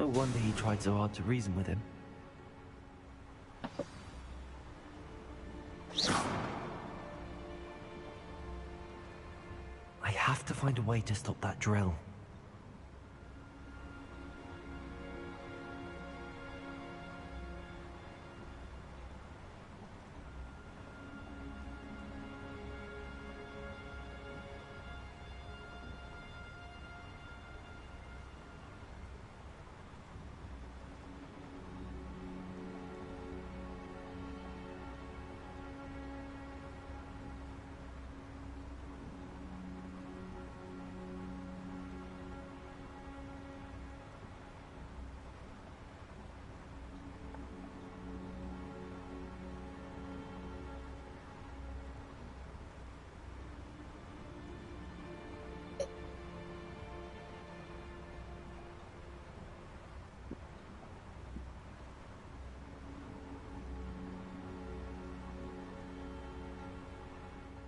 No wonder he tried so hard to reason with him. I have to find a way to stop that drill.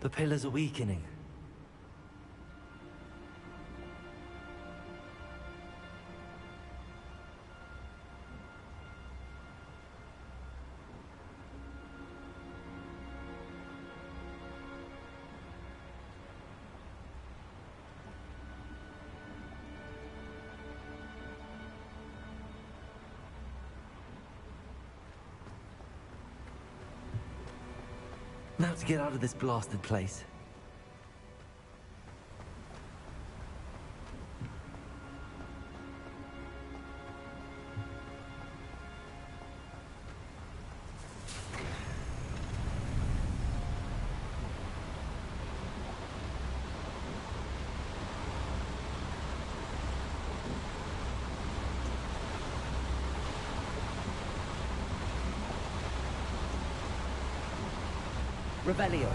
The pillars are weakening. Now to get out of this blasted place. Revelio.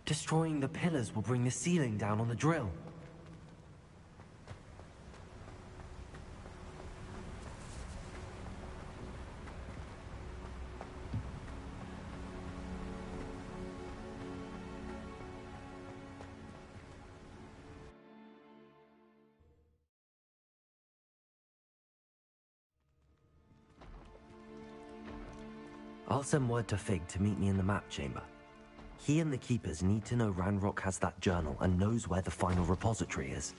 Destroying the pillars will bring the ceiling down on the drill. I'll send word to Fig to meet me in the map chamber. He and the Keepers need to know Ranrock has that journal and knows where the final repository is.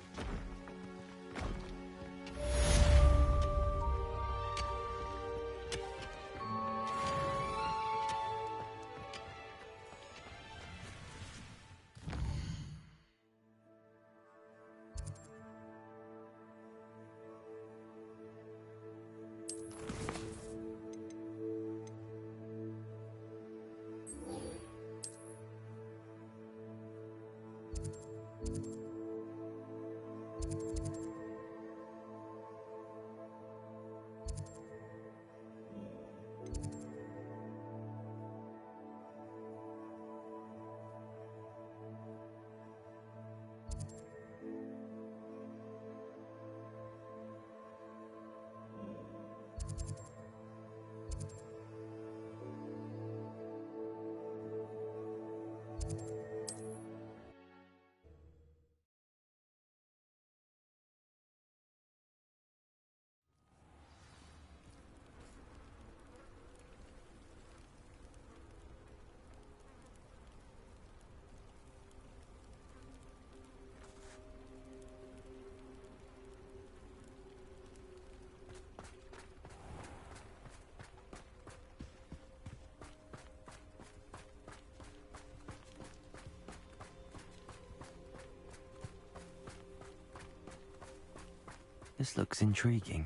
This looks intriguing.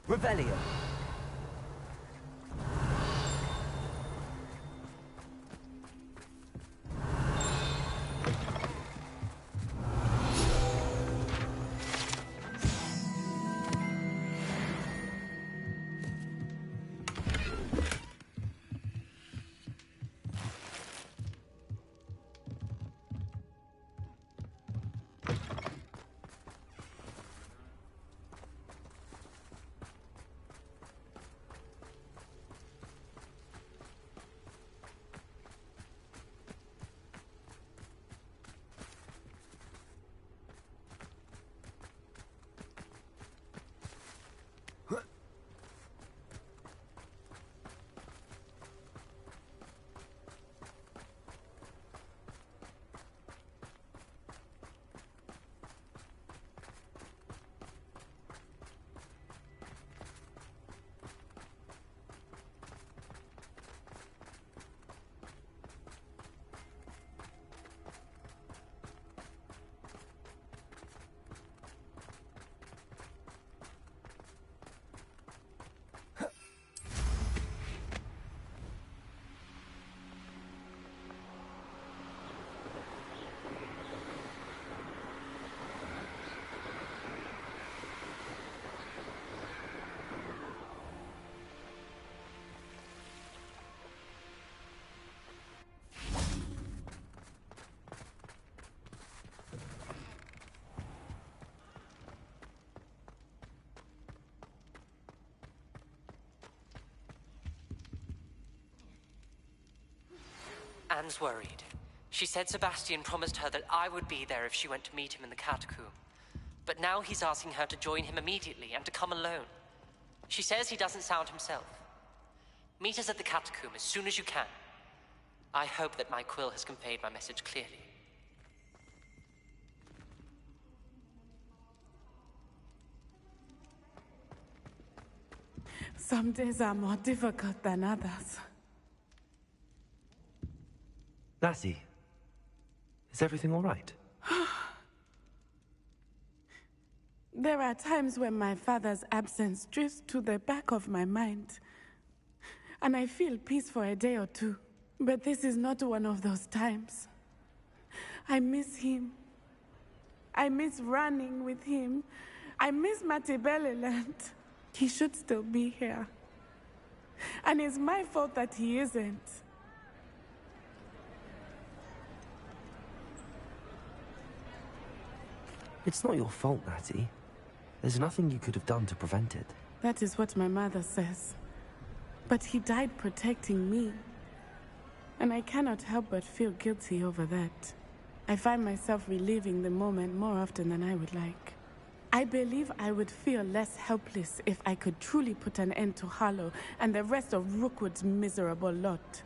Revelio. Anne's worried. She said Sebastian promised her that I would be there if she went to meet him in the catacomb. But now he's asking her to join him immediately and to come alone. She says he doesn't sound himself. Meet us at the catacomb as soon as you can. I hope that my quill has conveyed my message clearly. Some days are more difficult than others. Lassie, is everything all right? There are times when my father's absence drifts to the back of my mind, and I feel peace for a day or two. But this is not one of those times. I miss him. I miss running with him. I miss Matibeleland. He should still be here. And it's my fault that he isn't. It's not your fault, Natty. There's nothing you could have done to prevent it. That is what my mother says. But he died protecting me. And I cannot help but feel guilty over that. I find myself reliving the moment more often than I would like. I believe I would feel less helpless if I could truly put an end to Harlow and the rest of Rookwood's miserable lot.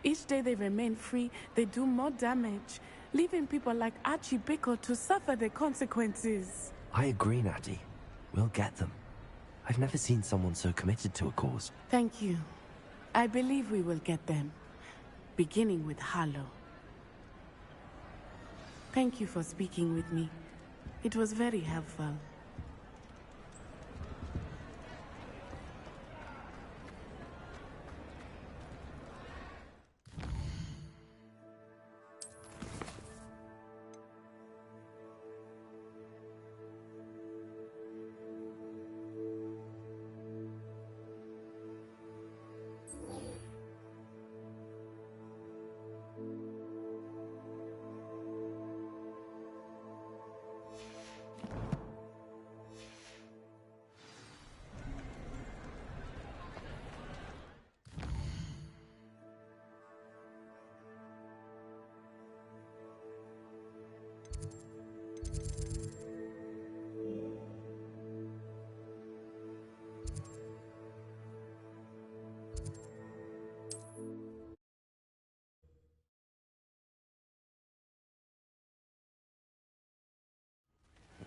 Each day they remain free, they do more damage, leaving people like Archie Bickle to suffer the consequences. I agree, Natty. We'll get them. I've never seen someone so committed to a cause. Thank you. I believe we will get them. Beginning with Harlow. Thank you for speaking with me. It was very helpful.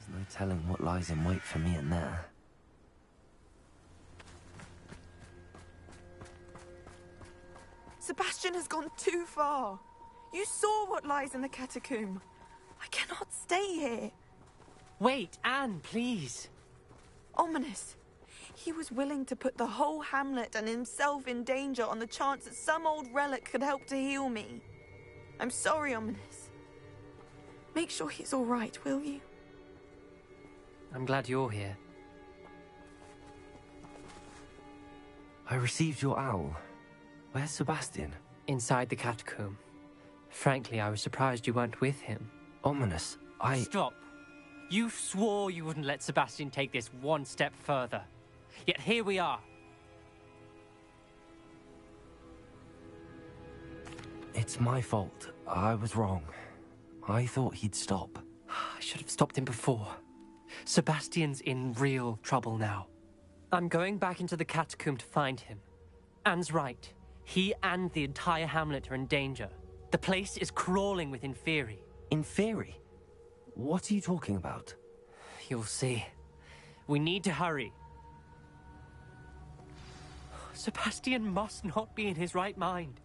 There's no telling what lies in wait for me in there. Sebastian has gone too far. You saw what lies in the catacomb. I cannot stay here. Wait, Anne, please. Ominous. He was willing to put the whole hamlet and himself in danger on the chance that some old relic could help to heal me. I'm sorry, Ominous. Make sure he's all right, will you? I'm glad you're here. I received your owl. Where's Sebastian? Inside the catacomb. Frankly, I was surprised you weren't with him. Ominous, Stop. You swore you wouldn't let Sebastian take this one step further. Yet here we are. It's my fault. I was wrong. I thought he'd stop. I should have stopped him before. Sebastian's in real trouble now. I'm going back into the catacomb to find him. Anne's right. He and the entire hamlet are in danger. The place is crawling with Inferi. Inferi? What are you talking about? You'll see. We need to hurry. Sebastian must not be in his right mind.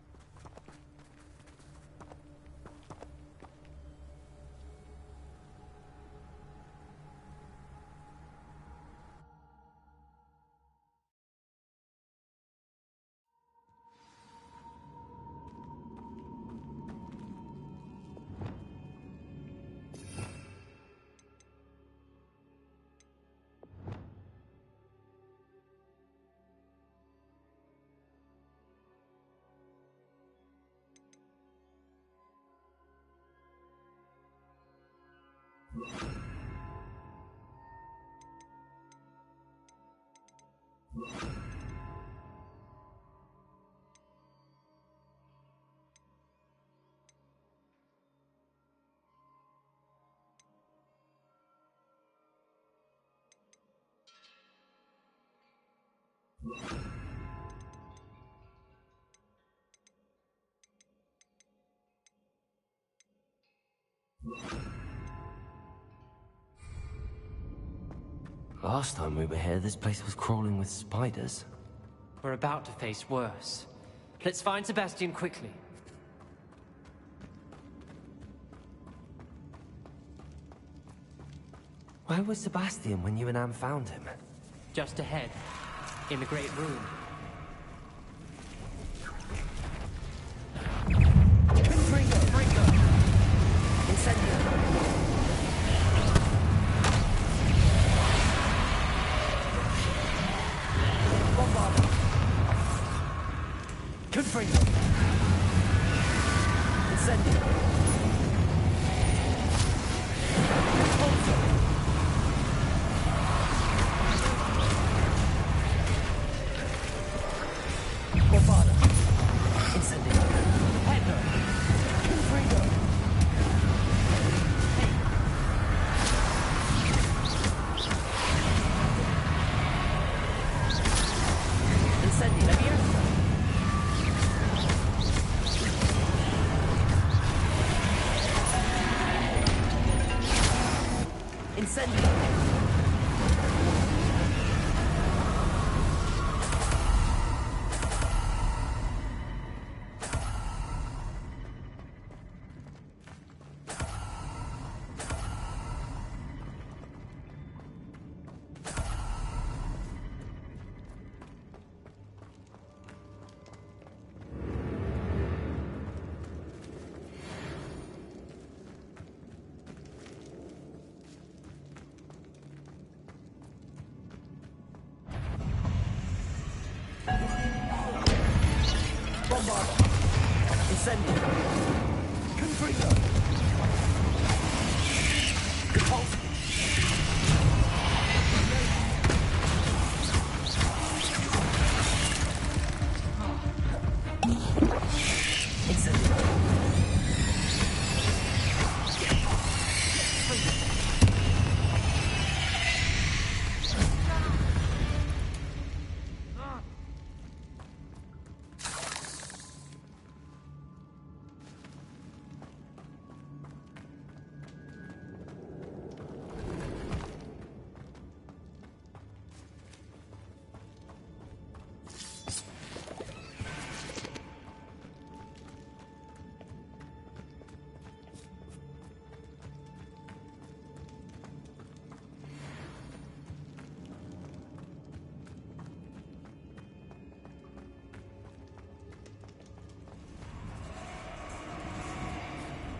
Last time we were here, this place was crawling with spiders. We're about to face worse. Let's find Sebastian quickly. Where was Sebastian when you and Anne found him? Just ahead, in the Great Room.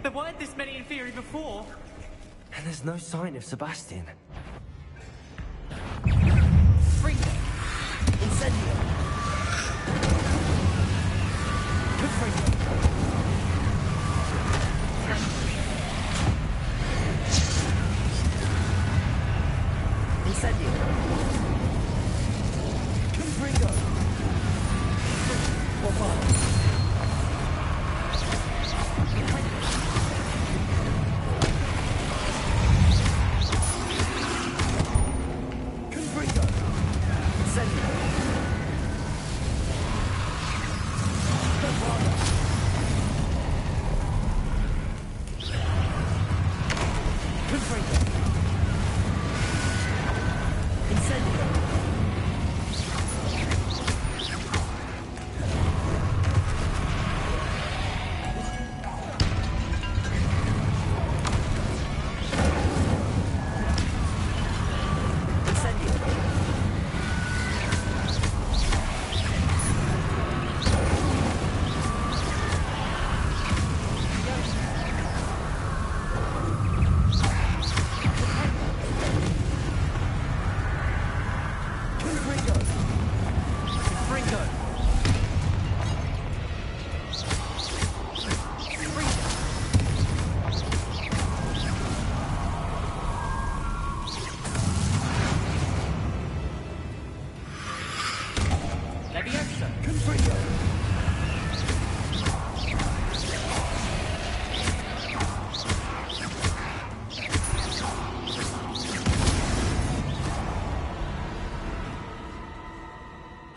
There weren't this many in theory before. And there's no sign of Sebastian. Bring them. Incendio! Confringo! Incendio! Confringo! Bombard!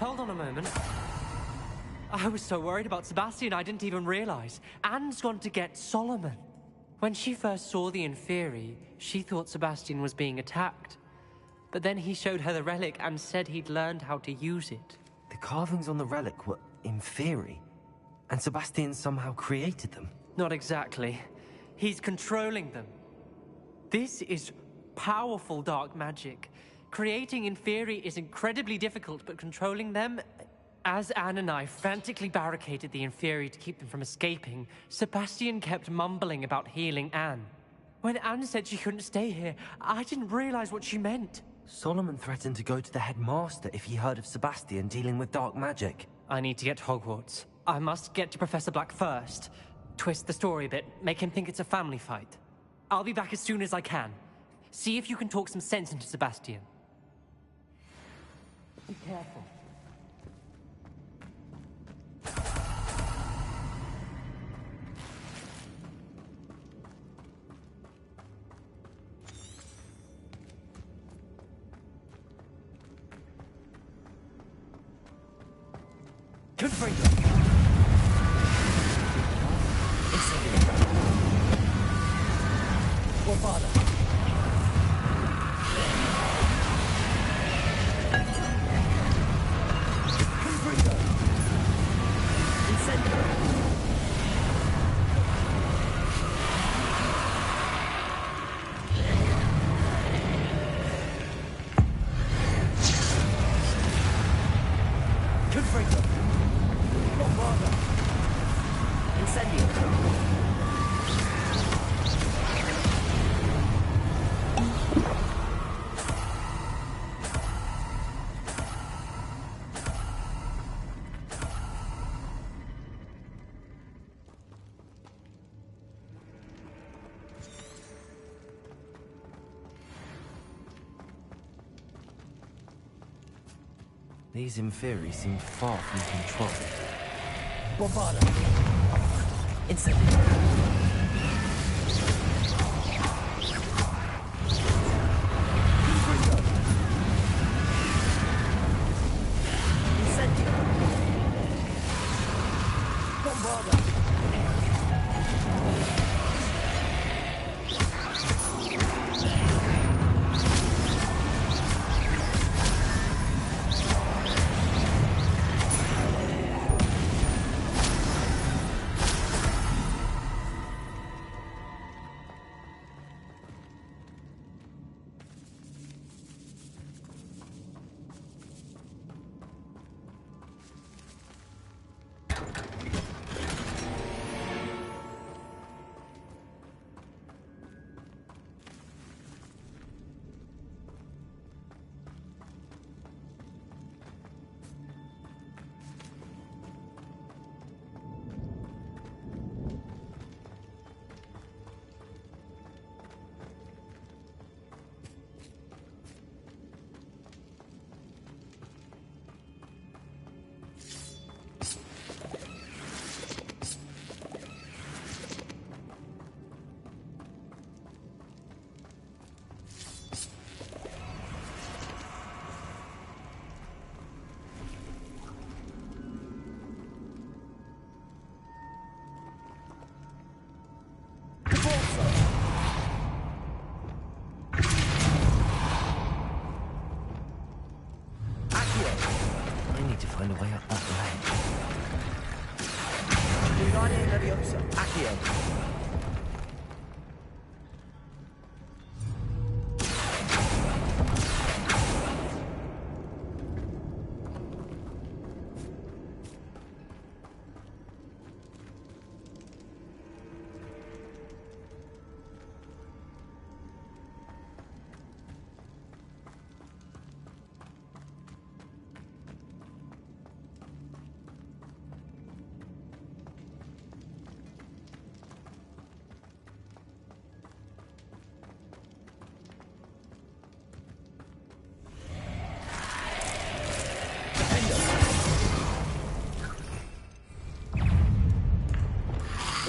Hold on a moment. I was so worried about Sebastian, I didn't even realize. Anne's gone to get Solomon. When she first saw the Inferi, she thought Sebastian was being attacked. But then he showed her the relic and said he'd learned how to use it. The carvings on the relic were Inferi, and Sebastian somehow created them. Not exactly. He's controlling them. This is powerful dark magic. Creating Inferi is incredibly difficult, but controlling them... As Anne and I frantically barricaded the Inferi to keep them from escaping, Sebastian kept mumbling about healing Anne. When Anne said she couldn't stay here, I didn't realize what she meant. Solomon threatened to go to the headmaster if he heard of Sebastian dealing with dark magic. I need to get to Hogwarts. I must get to Professor Black first. Twist the story a bit, make him think it's a family fight. I'll be back as soon as I can. See if you can talk some sense into Sebastian. Be careful. Confringo! Or father. Confringo! Incendio! Confringo! These Inferi seem far from control. Bombarda! Incendio! Incendio! Bombarda! Find a way up that ledge. Accio.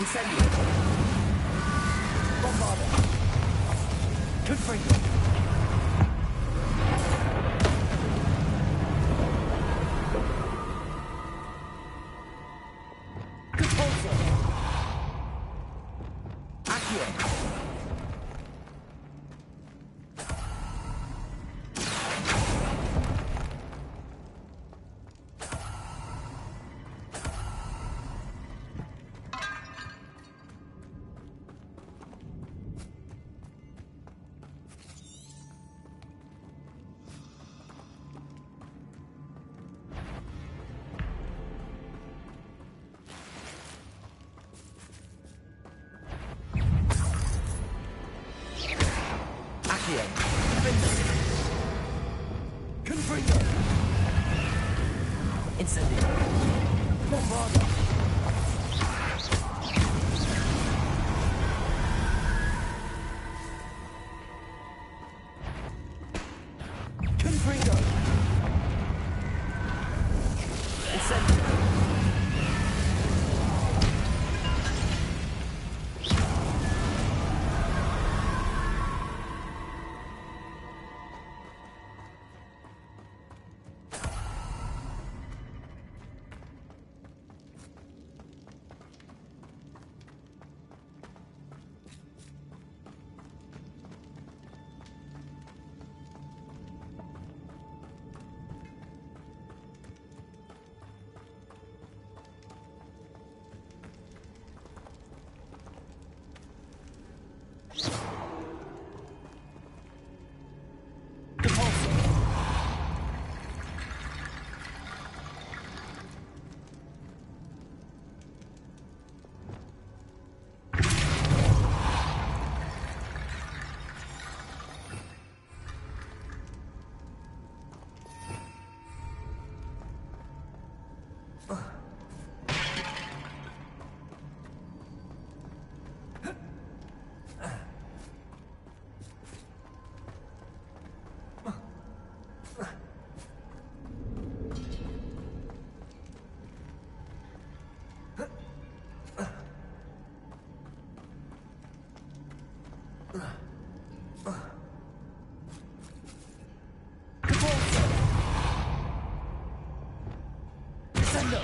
Incendio! Bombarda! Confringo! Confringo! Incendio. Bombarda! Confringo! Incendio.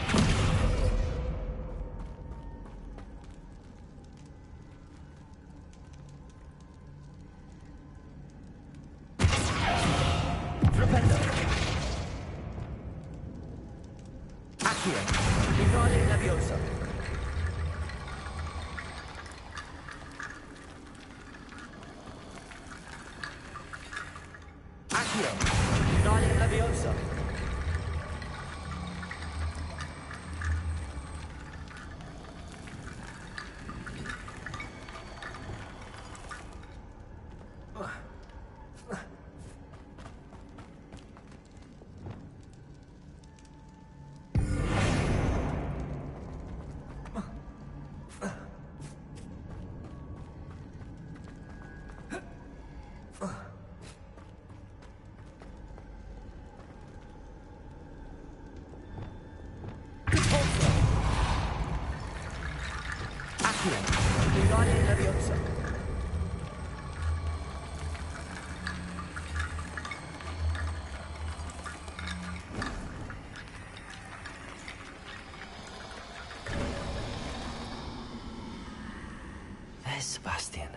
There's Sebastian.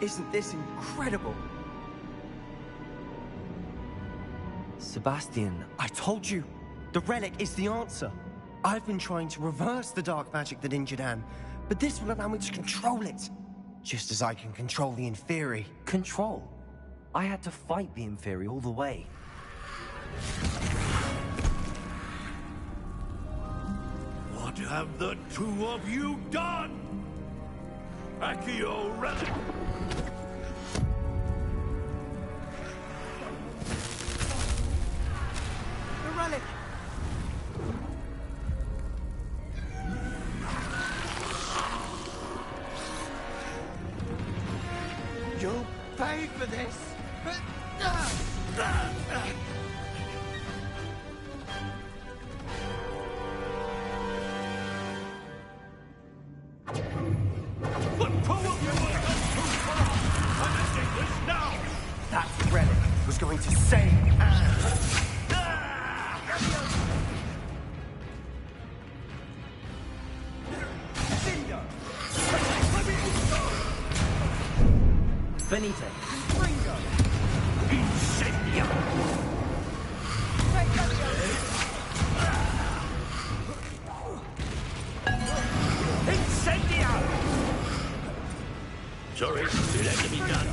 Isn't this incredible? Sebastian, I told you, the relic is the answer. I've been trying to reverse the dark magic that injured Anne, but this will allow me to control it. Just as I can control the Inferi. control. I had to fight the Inferi all the way. What have the two of you done? Accio relic! The relic! You'll pay for this! The two of you have gone too far! I'm ending this now! That relic was going to save Anne! Benite. Ringo! Incendio! Incendio! Sorry, it had to be done.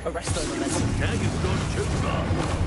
Arrest the momentum. Now you've gone too far.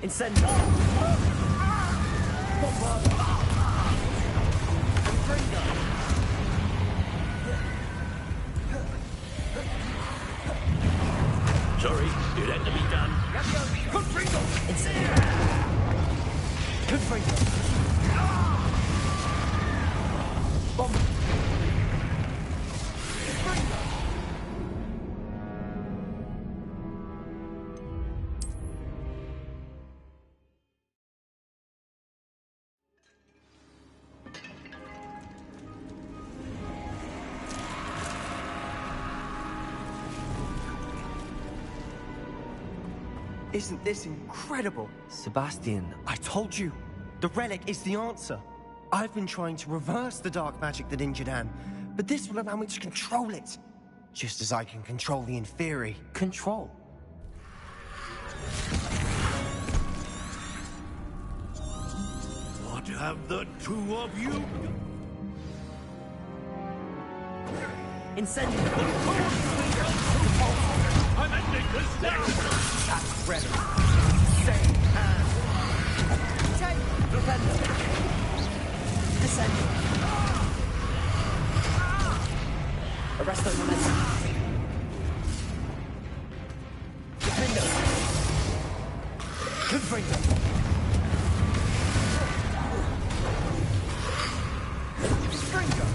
Incendio! Sorry, it had to be done. Incendio! Confringo! Bomb! Isn't this incredible? Sebastian, I told you, the relic is the answer. I've been trying to reverse the dark magic that injured Anne, but this will allow me to control it. Just as I can control the Inferi. control. What have the two of you? Incendio! I'm ending this now! Attack ready. Same hand. Take defender. Descending. Arresto momentum. Defender. Confringo. Stringo.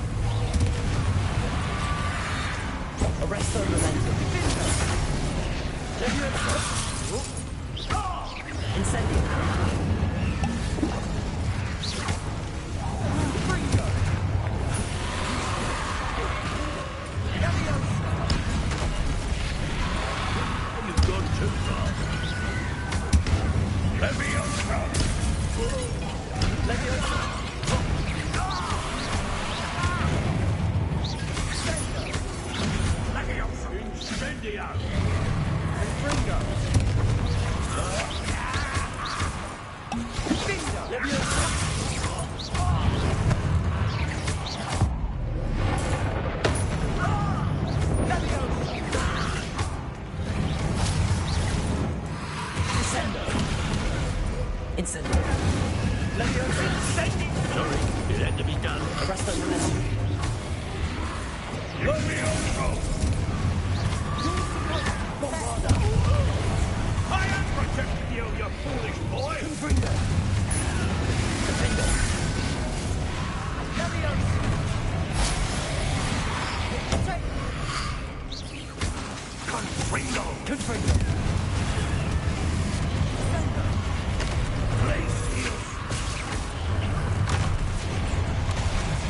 Arresto momentum. Defender. Incendio. Stringo. You've gone too far. Leviosa! Leviosa. Leviosa! Incendio! Confringo. Leviosa. Incendio. Leviosa. Sorry, it had to be done. Arresto momentum. Leviosa! Bombarda. I am protecting you, you foolish boy! Confringo. Defender. Leviosa. Confringo! Confringo. Glacius!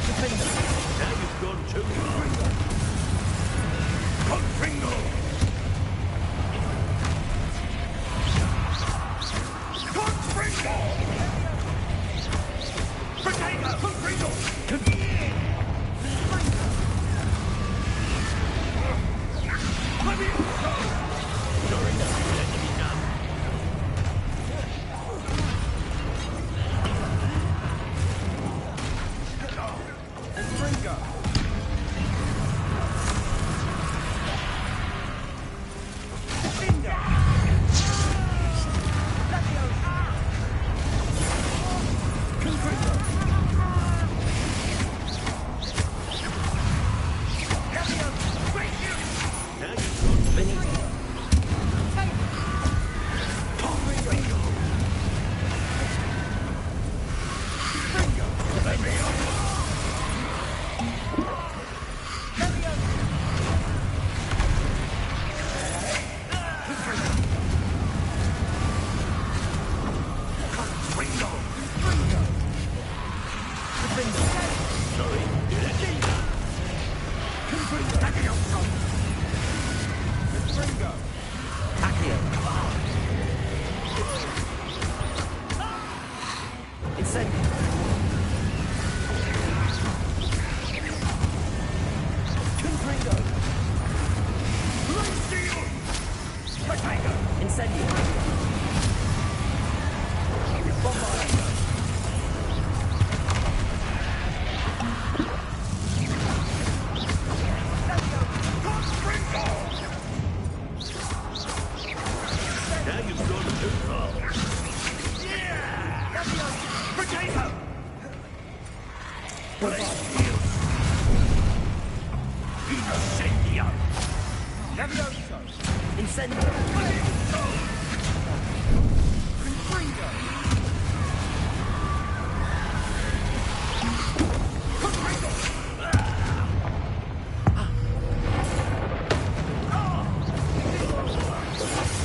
Defender. Now you've gone too far. Confringo! Confringo! Potato! Confringo! Leviosa! Sorry, it had to be done. Confringo. Defender. Leviosa. Confringo. Now you've gone Benito. Confringo! Leviosa! Confringo! Sorry, it had to be done. Leviosa! Accio. Incendio. Confringo. Glacius! Potato! Incendio. Bombarda. Confringo! Now you've gone too far. Yeah! Potato! Glacius! Incendio! Leviosa. Incendio. Confringo.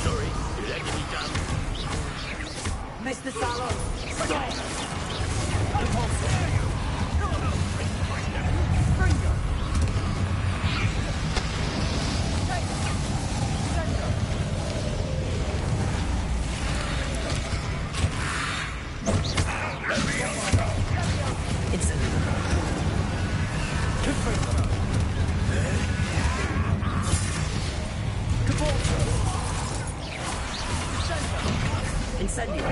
Sorry, it had to be done. Mr. Sallow. Stop. Repulsor. Confringo. Incendio. Confringo. Caporto. Incendio.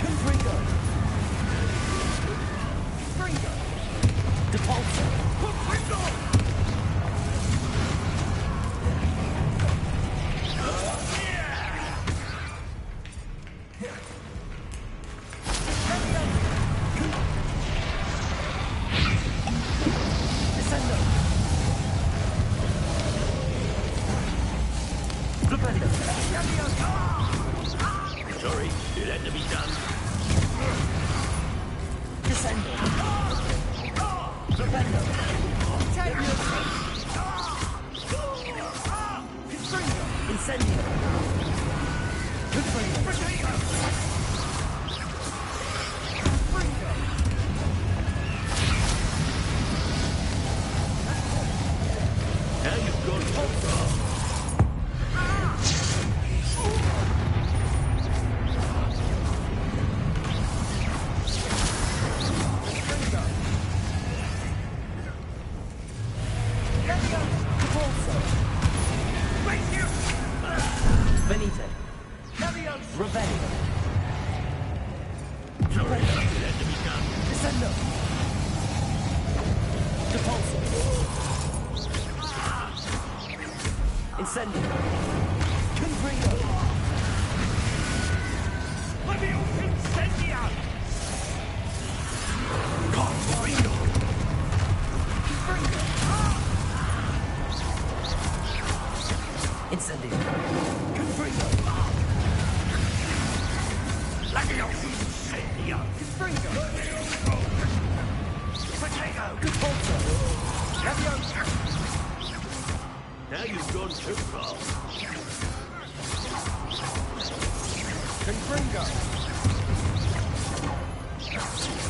Confringo. Confringo. Depulso. Defender. Sorry, it had to be done. Descender. Defender. Incendio. Now you've gone too far. Benite. Revelio. Sorry, it had to be done. Descendo. Depulso. Incendio. Confringo. Incendia! Confringo! Incendio. Confringo! Incendia! Confringo. Potato! Depulso. Now you've gone too far. Confringo.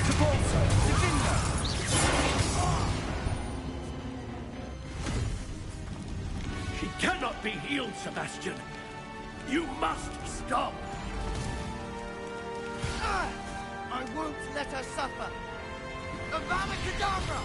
Depulso. Defendo. She cannot be healed, Sebastian. You must stop. I won't let her suffer. Avada Kedavra!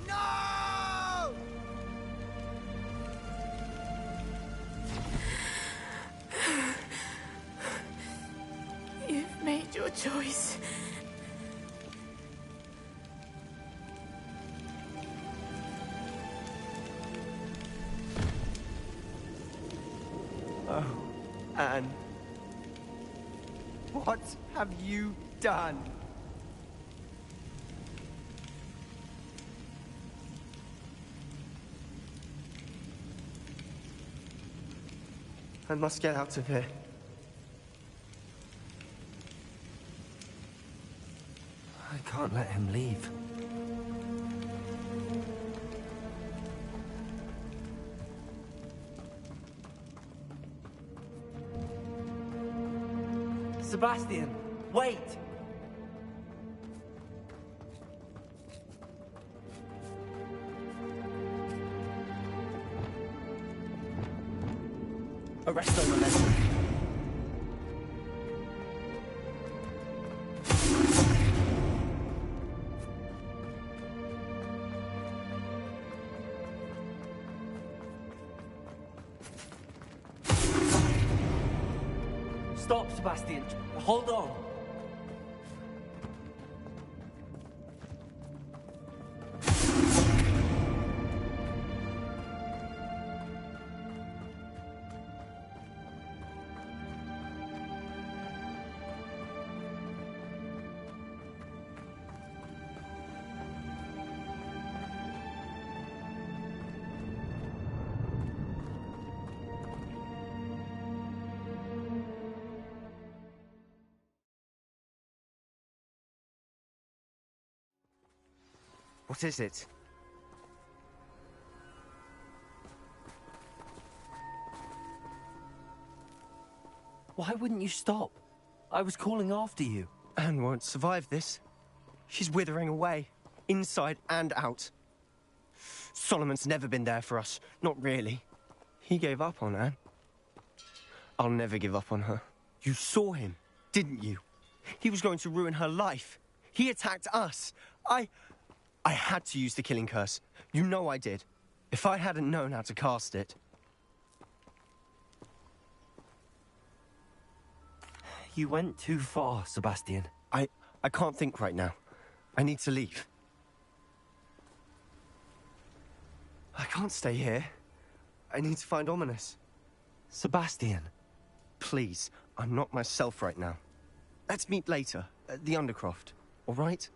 No! You've made your choice. Oh, Anne. What have you done? I must get out of here. I can't let him leave. Sebastian, wait! Arresto momentum. Stop, Sebastian. Hold on. What is it? Why wouldn't you stop? I was calling after you. Anne won't survive this. She's withering away, inside and out. Solomon's never been there for us, not really. He gave up on Anne. I'll never give up on her. You saw him, didn't you? He was going to ruin her life. He attacked us. I had to use the killing curse. You know I did. If I hadn't known how to cast it... You went too far, Sebastian. I can't think right now. I need to leave. I can't stay here. I need to find Ominous. Sebastian. Please, I'm not myself right now. Let's meet later, at the Undercroft, all right?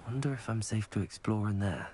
Wonder if I'm safe to explore in there.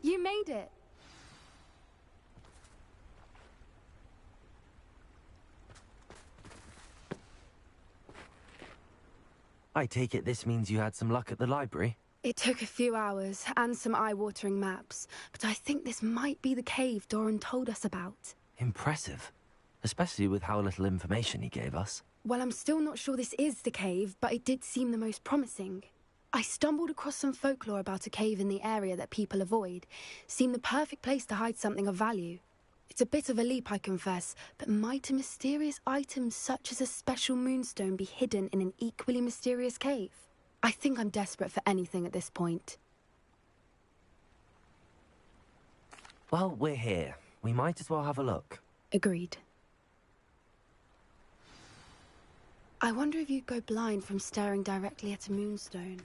You made it! I take it this means you had some luck at the library? It took a few hours and some eye-watering maps, but I think this might be the cave Doran told us about. Impressive. Especially with how little information he gave us. Well, I'm still not sure this is the cave, but it did seem the most promising. I stumbled across some folklore about a cave in the area that people avoid. Seemed the perfect place to hide something of value. It's a bit of a leap, I confess, but might a mysterious item such as a special moonstone be hidden in an equally mysterious cave? I think I'm desperate for anything at this point. Well, we're here. We might as well have a look. Agreed. I wonder if you'd go blind from staring directly at a moonstone.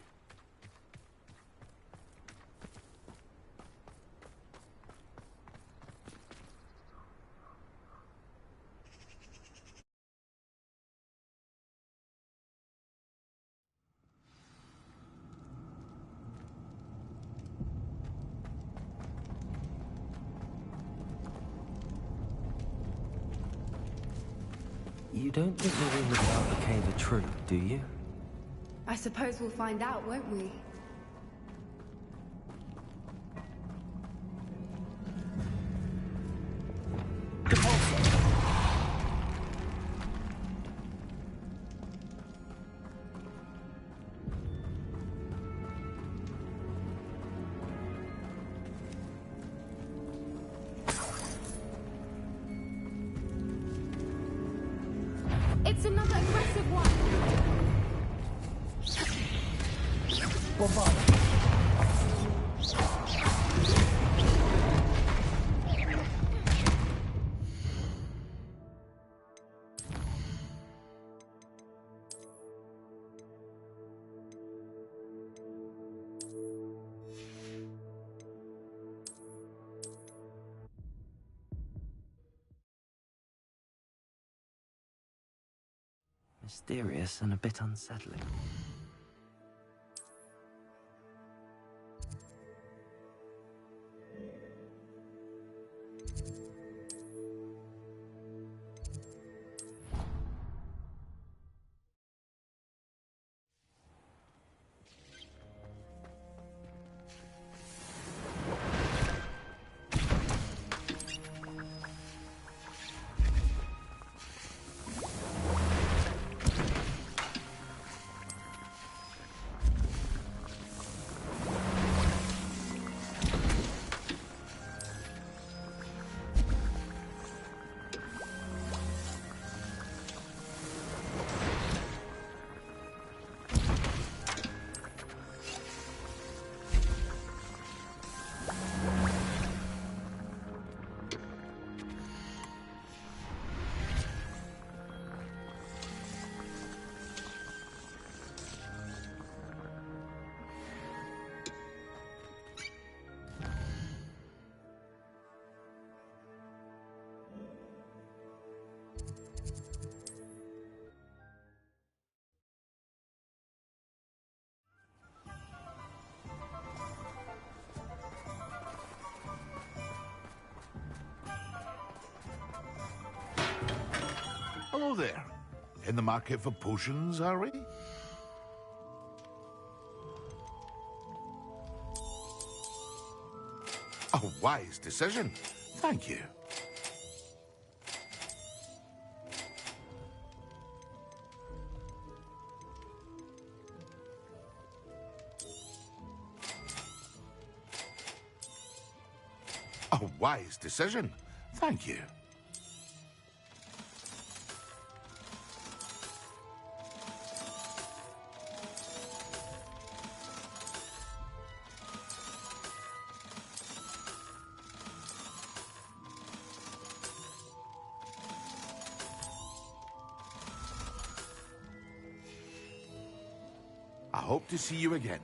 You don't think the rumors about the cave are true, do you? I suppose we'll find out, won't we? It's another aggressive one! Mysterious and a bit unsettling. Hello there. In the market for potions, are we? A wise decision. Thank you. A wise decision. Thank you. I hope to see you again.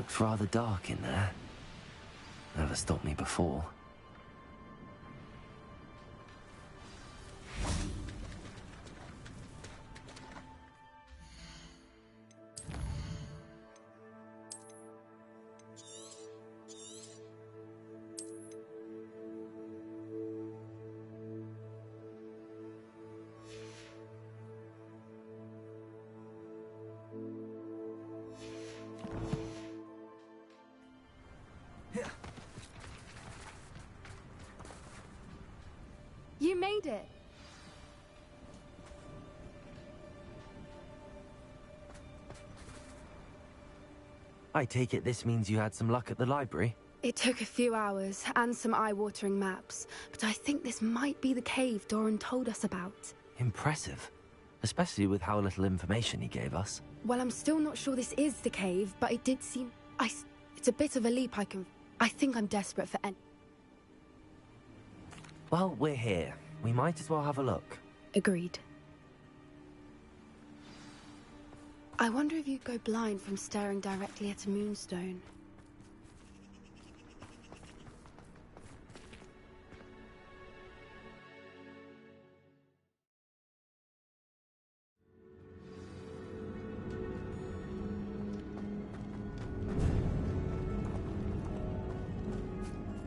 Looked rather dark in there. Never stopped me before. You made it. I take it this means you had some luck at the library? It took a few hours and some eye-watering maps, but I think this might be the cave Doran told us about. Impressive. Especially with how little information he gave us. Well, I'm still not sure this is the cave, but it did seem... It's a bit of a leap I think I'm desperate for Well, we're here. We might as well have a look. Agreed. I wonder if you'd go blind from staring directly at a moonstone.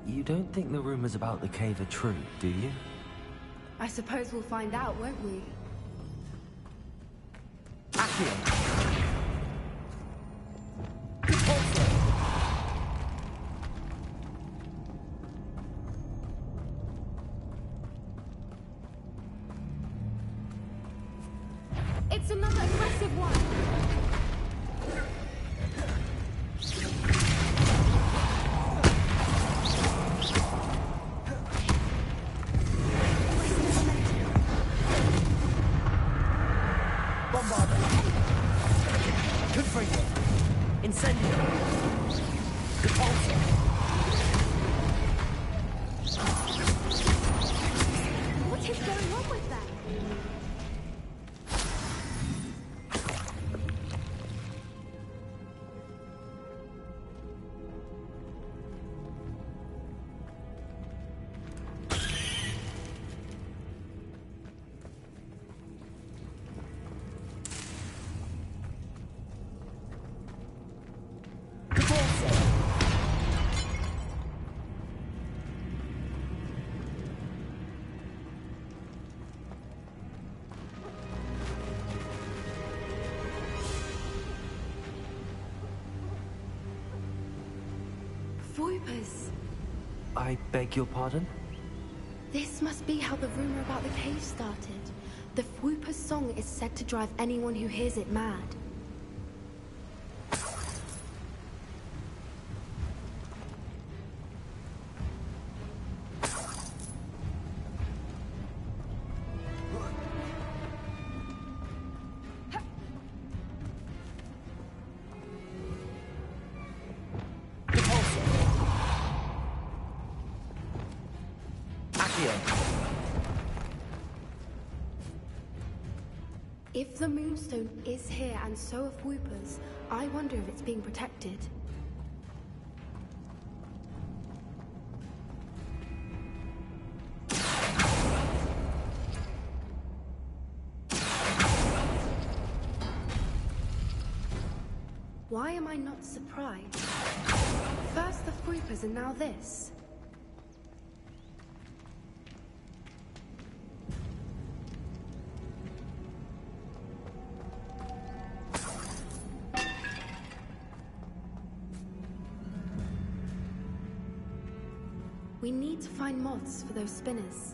You don't think the rumors about the cave are true, do you? I suppose we'll find out, won't we? It's another aggressive one! What is going on with that? Voipers. I beg your pardon? This must be how the rumor about the cave started. The Whooper's song is said to drive anyone who hears it mad. If the Moonstone is here and so are Whoopers, I wonder if it's being protected. Why am I not surprised? First the Whoopers and now this. We need to find moths for those spinners.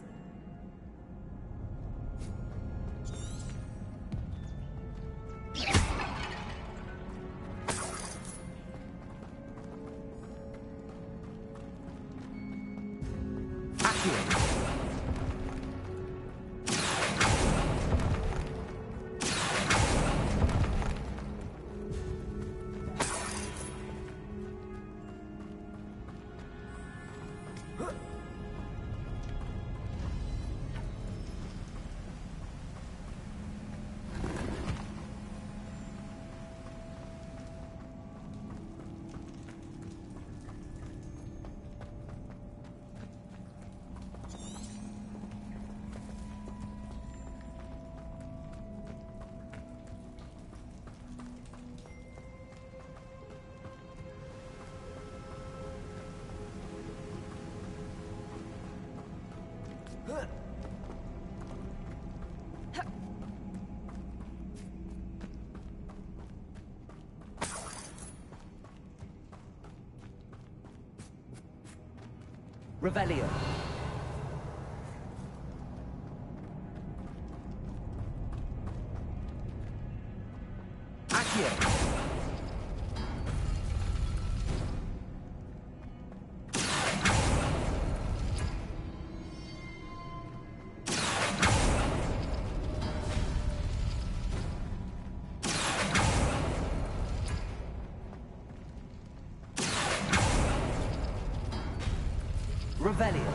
Revelio. Accio. Revelio.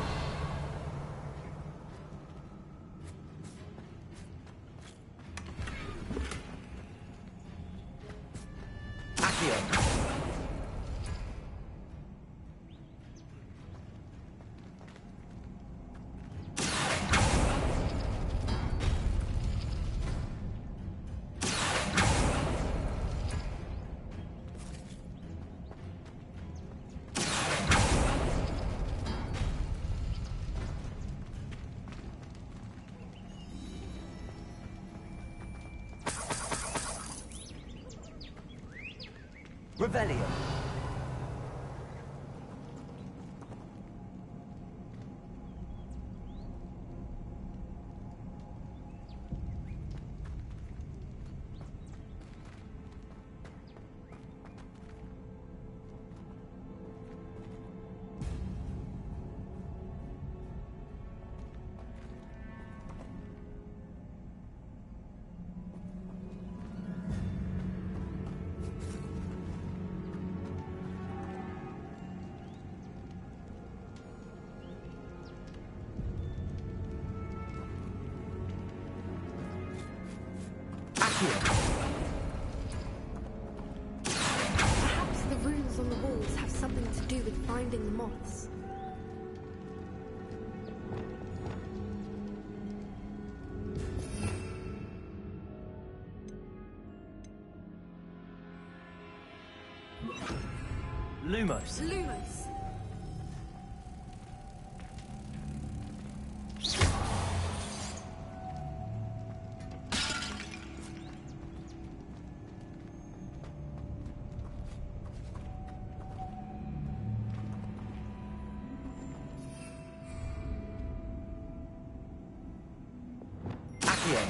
Accio. Revelio. Perhaps the runes on the walls have something to do with finding the moths. Lumos. Lumos. Accio.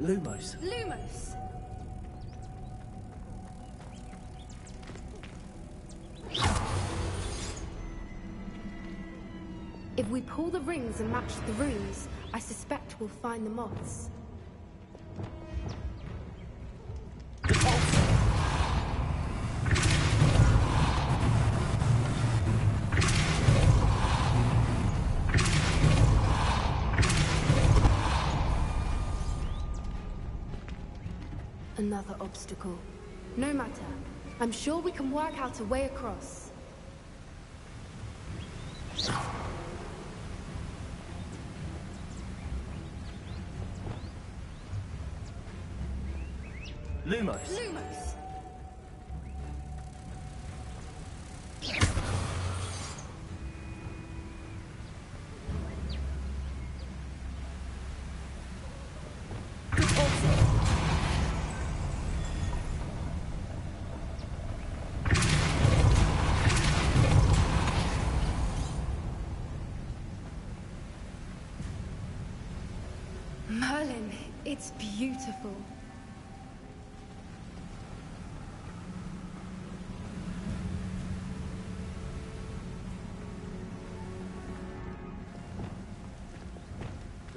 Lumos. Lumos. If we pull the rings and match the runes, I suspect we'll find the moths. Another obstacle. No matter. I'm sure we can work out a way across. Lumos. Lumos! Merlin, it's beautiful.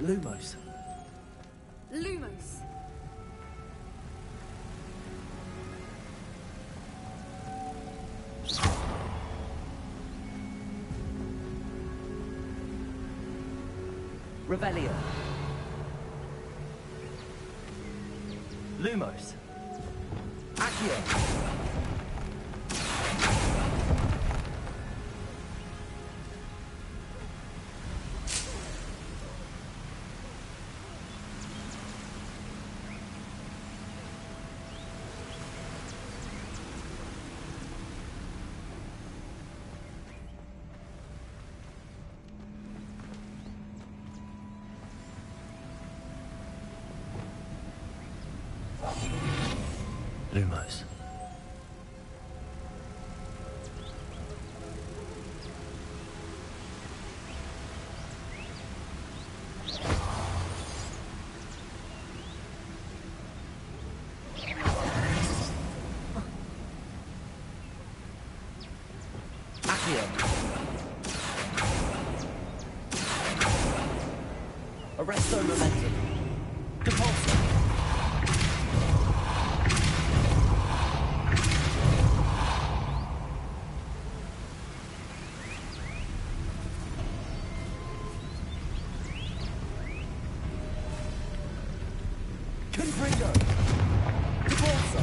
Lumos. Lumos. Revelio. Lumos. Accio. Lumos. Arresto momentum. Compulsion. Confringo. Compulso.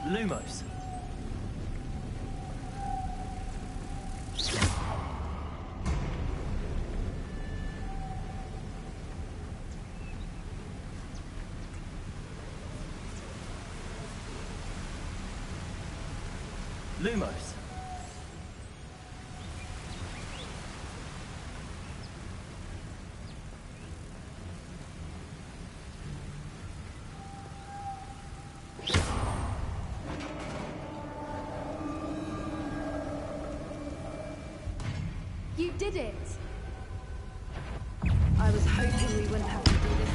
Lumos. Lumos. You did it! I was hoping we wouldn't have to do this.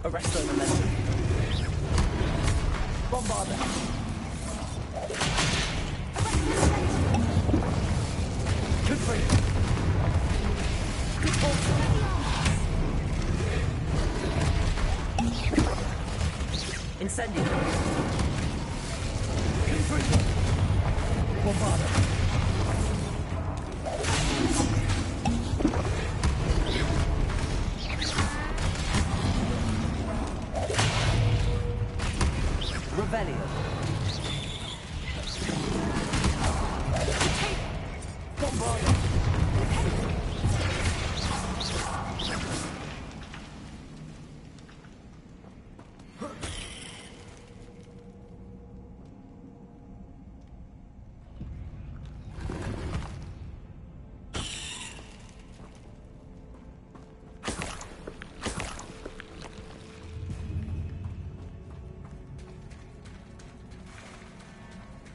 Arresto momentum. Bombarda. Confringo. Incendio. Confringo. Bombarda. Rebellion. Bombarda.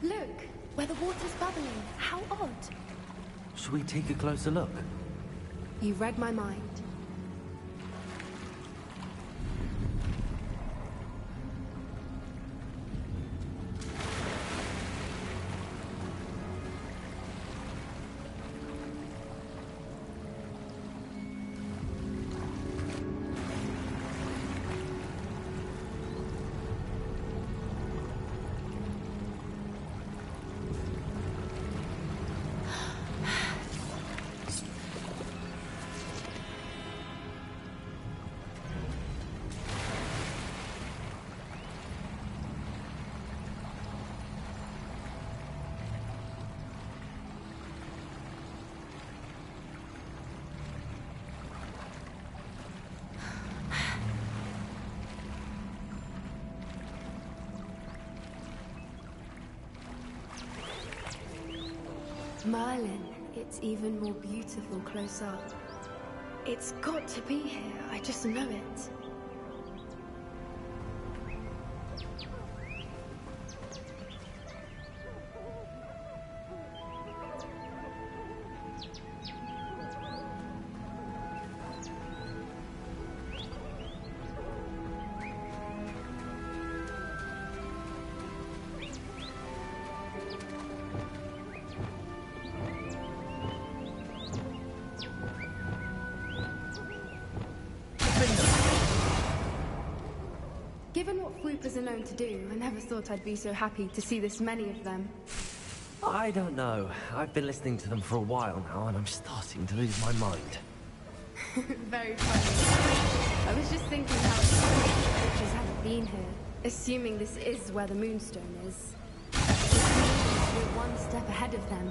Look, where the water's bubbling. How odd. Should we take a closer look? You read my mind. Merlin, it's even more beautiful close up. It's got to be here, I just know it. Given what Floopers are known to do, I never thought I'd be so happy to see this many of them. I don't know. I've been listening to them for a while now, and I'm starting to lose my mind. Very funny. I was just thinking how creatures haven't been here, assuming this is where the Moonstone is. We're one step ahead of them.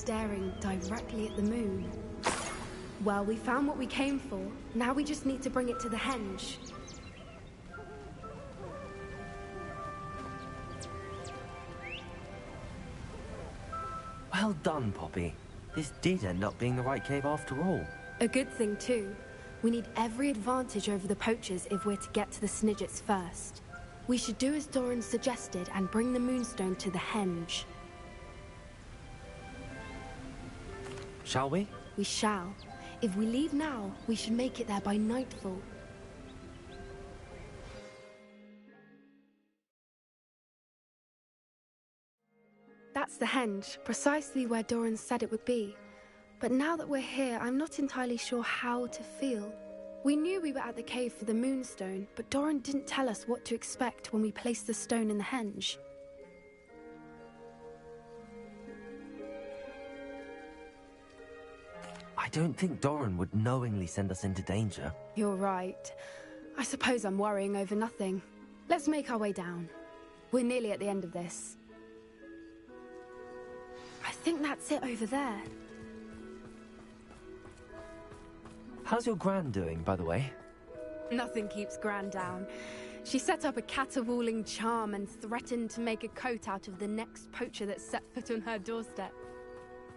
staring directly at the moon. Well, we found what we came for. Now we just need to bring it to the henge. Well done, Poppy. This did end up being the right cave after all. A good thing, too. We need every advantage over the poachers if we're to get to the Snidgets first. We should do as Doran suggested and bring the Moonstone to the henge. Shall we? We shall. If we leave now, we should make it there by nightfall. That's the henge, precisely where Doran said it would be. But now that we're here, I'm not entirely sure how to feel. We knew we were at the cave for the Moonstone, but Doran didn't tell us what to expect when we placed the stone in the henge. I don't think Doran would knowingly send us into danger. You're right. I suppose I'm worrying over nothing. Let's make our way down. We're nearly at the end of this. I think that's it over there. How's your Gran doing, by the way? Nothing keeps Gran down. She set up a caterwauling charm and threatened to make a coat out of the next poacher that set foot on her doorstep.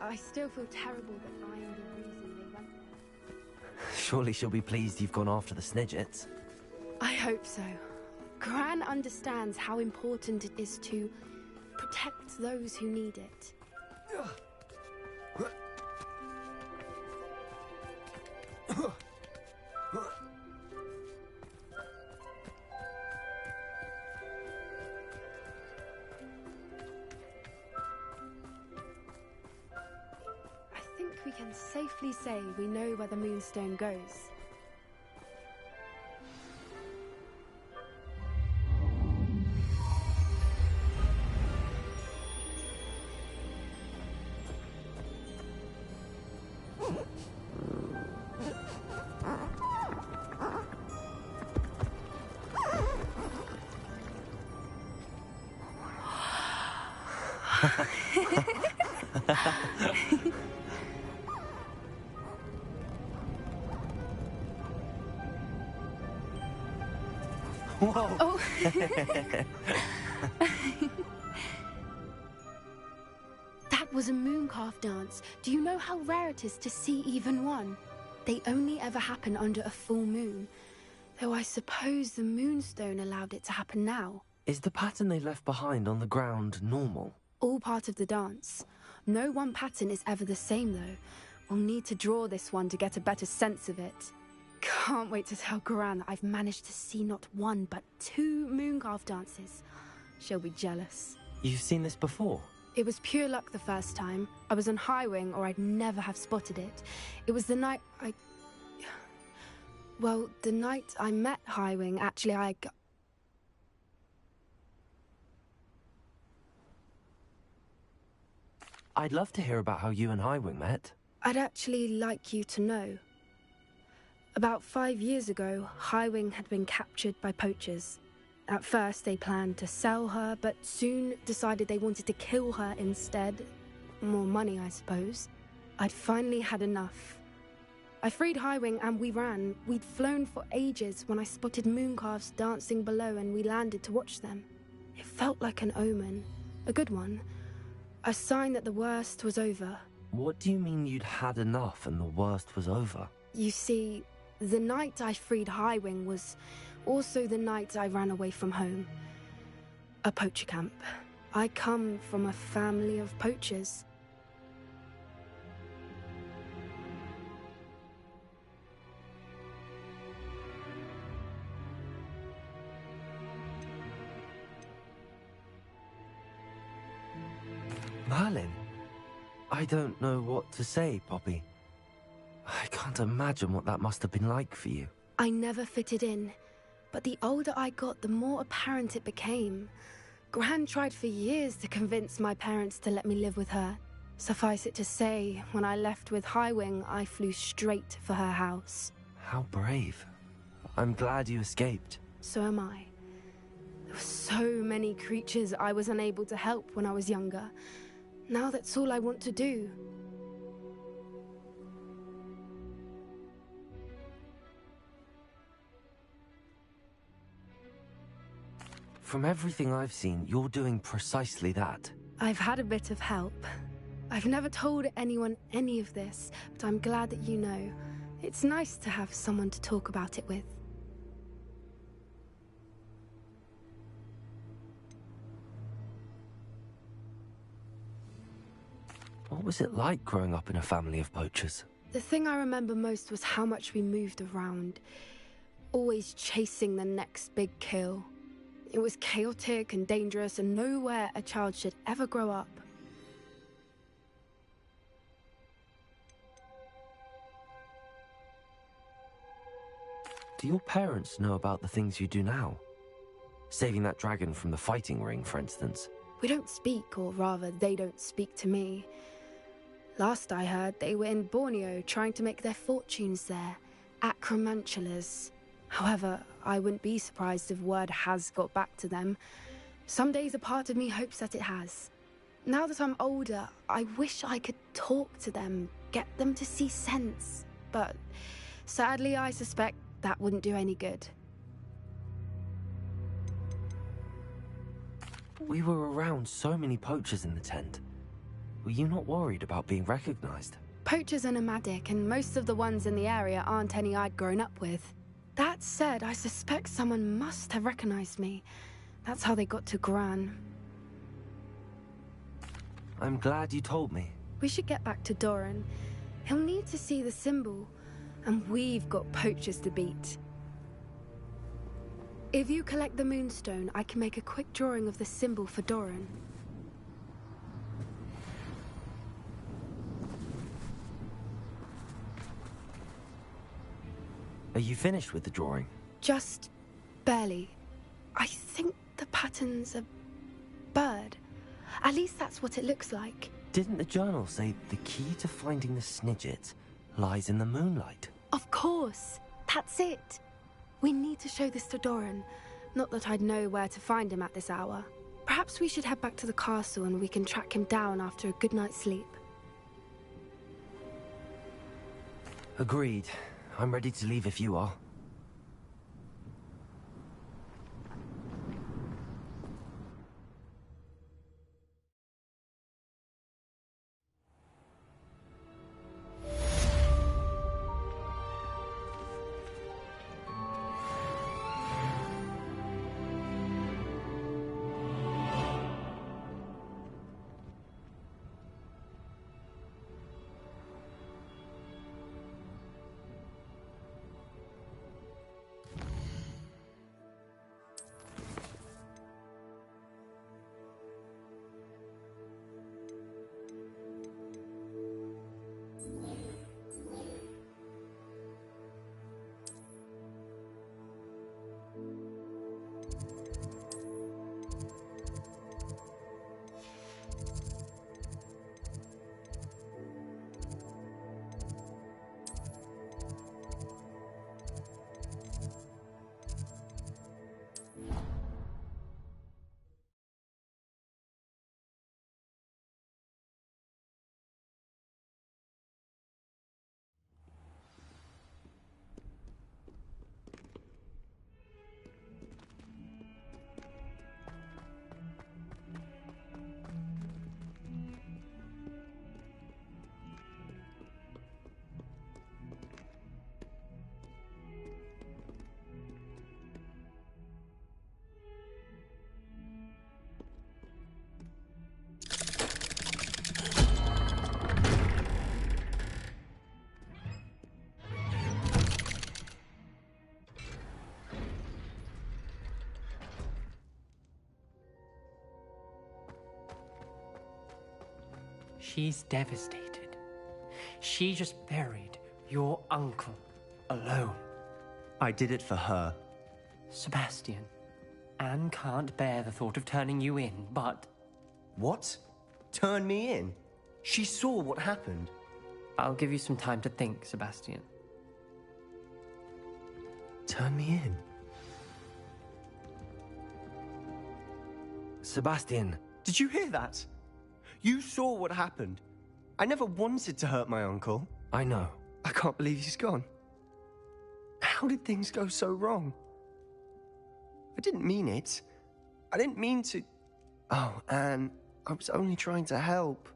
I still feel terrible that I am the reason they went there. Surely she'll be pleased you've gone after the Snidgets. I hope so. Gran understands how important it is to protect those who need it. I think we can safely say we know where the Moonstone goes. Whoa! Oh. That was a mooncalf dance. Do you know how rare it is to see even one? They only ever happen under a full moon. Though I suppose the Moonstone allowed it to happen now. Is the pattern they left behind on the ground normal? All part of the dance. No one pattern is ever the same, though. We'll need to draw this one to get a better sense of it. Can't wait to tell Gran that I've managed to see not one, but 2 mooncalf dances. She'll be jealous. You've seen this before? It was pure luck the first time. I was on Highwing, or I'd never have spotted it. It was the night Well, the night I met Highwing, actually, I'd love to hear about how you and Highwing met. I'd actually like you to know. About 5 years ago, Highwing had been captured by poachers. At first, they planned to sell her, but soon decided they wanted to kill her instead. More money, I suppose. I'd finally had enough. I freed Highwing and we ran. We'd flown for ages when I spotted mooncalves dancing below and we landed to watch them. It felt like an omen. A good one. A sign that the worst was over. What do you mean you'd had enough and the worst was over? You see, the night I freed Highwing was also the night I ran away from home. A poacher camp. I come from a family of poachers. Merlin? I don't know what to say, Poppy. I can't imagine what that must have been like for you. I never fitted in, but the older I got, the more apparent it became. Gran tried for years to convince my parents to let me live with her. Suffice it to say, when I left with Highwing, I flew straight for her house. How brave. I'm glad you escaped. So am I. There were so many creatures I was unable to help when I was younger. Now that's all I want to do. From everything I've seen, you're doing precisely that. I've had a bit of help. I've never told anyone any of this, but I'm glad that you know. It's nice to have someone to talk about it with. What was it like growing up in a family of poachers? The thing I remember most was how much we moved around, always chasing the next big kill. It was chaotic and dangerous, and nowhere a child should ever grow up. Do your parents know about the things you do now? Saving that dragon from the fighting ring, for instance. We don't speak, or rather, they don't speak to me. Last I heard, they were in Borneo trying to make their fortunes there, acromantulas. However, I wouldn't be surprised if word has got back to them. Some days a part of me hopes that it has. Now that I'm older, I wish I could talk to them, get them to see sense. But sadly, I suspect that wouldn't do any good. We were around so many poachers in the tent. Were you not worried about being recognized? Poachers are nomadic, and most of the ones in the area aren't any I'd grown up with. That said, I suspect someone must have recognized me. That's how they got to Gran. I'm glad you told me. We should get back to Doran. He'll need to see the symbol, and we've got poachers to beat. If you collect the moonstone, I can make a quick drawing of the symbol for Doran. Are you finished with the drawing? Just barely. I think the pattern's a bird. At least that's what it looks like. Didn't the journal say the key to finding the Snidget lies in the moonlight? Of course. That's it. We need to show this to Doran. Not that I'd know where to find him at this hour. Perhaps we should head back to the castle and we can track him down after a good night's sleep. Agreed. I'm ready to leave if you are. She's devastated. She just buried your uncle alone. I did it for her. Sebastian, Anne can't bear the thought of turning you in, but... What? Turn me in? She saw what happened. I'll give you some time to think, Sebastian. Turn me in? Sebastian. Did you hear that? You saw what happened. I never wanted to hurt my uncle. I know. I can't believe he's gone. How did things go so wrong? I didn't mean it. I didn't mean to... Oh, Anne, I was only trying to help.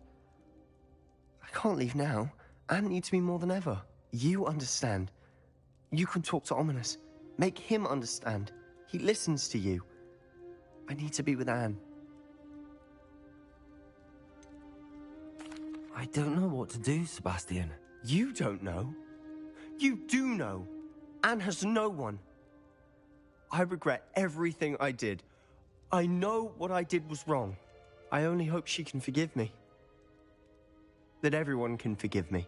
I can't leave now. Anne needs me more than ever. You understand. You can talk to Ominous. Make him understand. He listens to you. I need to be with Anne. I don't know what to do, Sebastian. You don't know. You do know. Anne has no one. I regret everything I did. I know what I did was wrong. I only hope she can forgive me. That everyone can forgive me.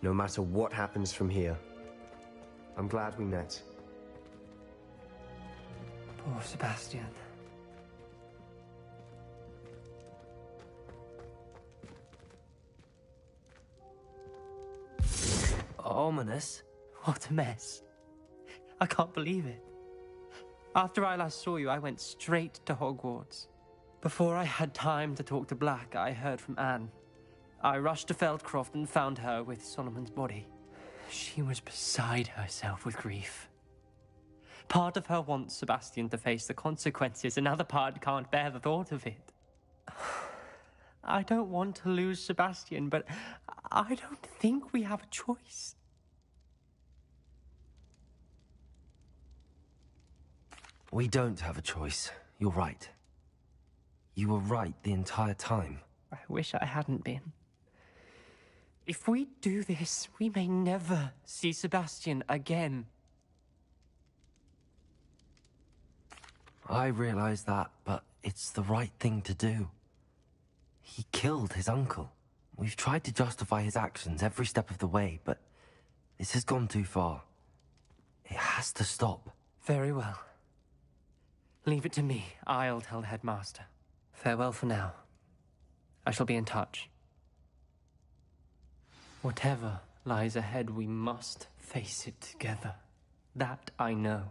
No matter what happens from here, I'm glad we met. Poor Sebastian. Ominous? What a mess. I can't believe it. After I last saw you, I went straight to Hogwarts. Before I had time to talk to Black, I heard from Anne. I rushed to Feldcroft and found her with Solomon's body. She was beside herself with grief. Part of her wants Sebastian to face the consequences, another part can't bear the thought of it. I don't want to lose Sebastian, but I don't think we have a choice. We don't have a choice. You're right. You were right the entire time. I wish I hadn't been. If we do this, we may never see Sebastian again. I realize that, but it's the right thing to do. He killed his uncle. We've tried to justify his actions every step of the way, but this has gone too far. It has to stop. Very well. Leave it to me. I'll tell the headmaster. Farewell for now. I shall be in touch. Whatever lies ahead, we must face it together. That I know.